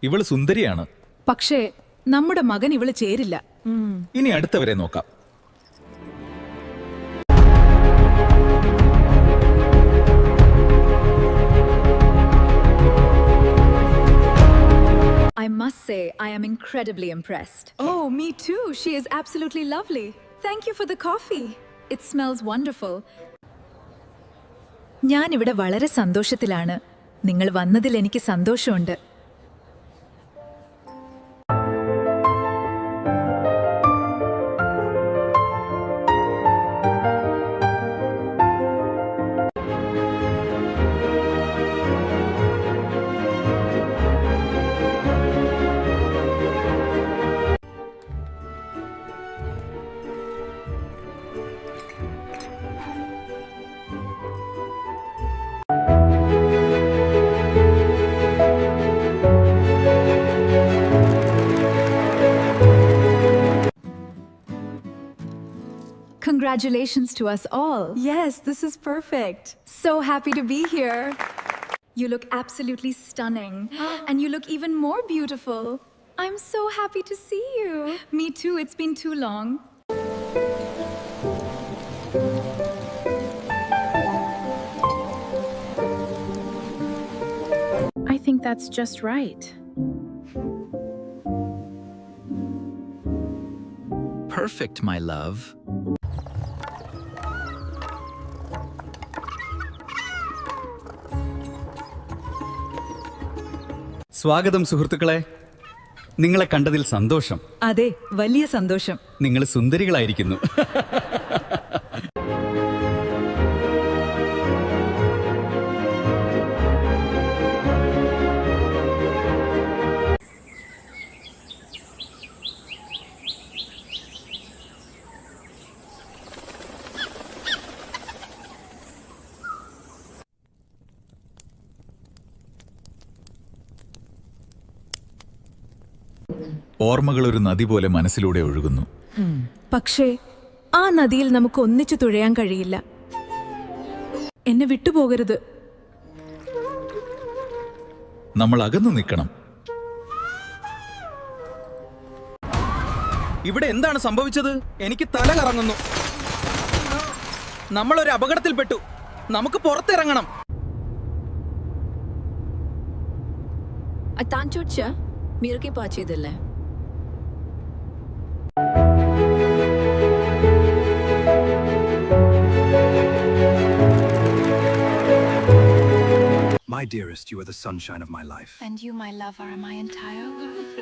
ഇവള് സുന്ദരിയാണ്. പക്ഷേ നമ്മുടെ മകൻ ഇവള് ചേരില്ല. ഇനി അടുത്തവരെ നോക്കാം. I must say, I am incredibly impressed. Oh, me too. She is absolutely lovely. Thank you for the coffee. It smells wonderful. ഞാൻ ഇവിടെ വളരെ സന്തോഷത്തിലാണ്. നിങ്ങൾ വന്നതിൽ എനിക്ക് സന്തോഷമുണ്ട്. Congratulations to us all. Yes, this is perfect. So happy to be here. You look absolutely stunning. And you look even more beautiful. I'm so happy to see you. Me too. It's been too long. I think that's just right. Perfect, my love. സ്വാഗതം സുഹൃത്തുക്കളെ. നിങ്ങളെ കണ്ടതിൽ സന്തോഷം. അതെ, വലിയ സന്തോഷം. നിങ്ങൾ സുന്ദരികളായിരിക്കുന്നു. ഓർമ്മകൾ ഒരു നദി പോലെ മനസ്സിലൂടെ ഒഴുകുന്നു. പക്ഷേ ആ നദിയിൽ നമുക്ക് ഒന്നിച്ചു തുഴയാൻ കഴിയില്ല. എന്നെ വിട്ടുപോകരുത്. നമ്മൾ അകന്നു നിൽക്കണം. ഇവിടെ എന്താണ് സംഭവിച്ചത്? എനിക്ക് തല കറങ്ങുന്നു. നമ്മളൊരു അപകടത്തിൽപ്പെട്ടു. നമുക്ക് പുറത്തിറങ്ങണം. താൻ ചോദിച്ച മീർക്ക് പാച്ചിയതല്ലേ? My dearest, you are the sunshine of my life. And you, my love, are my entire world.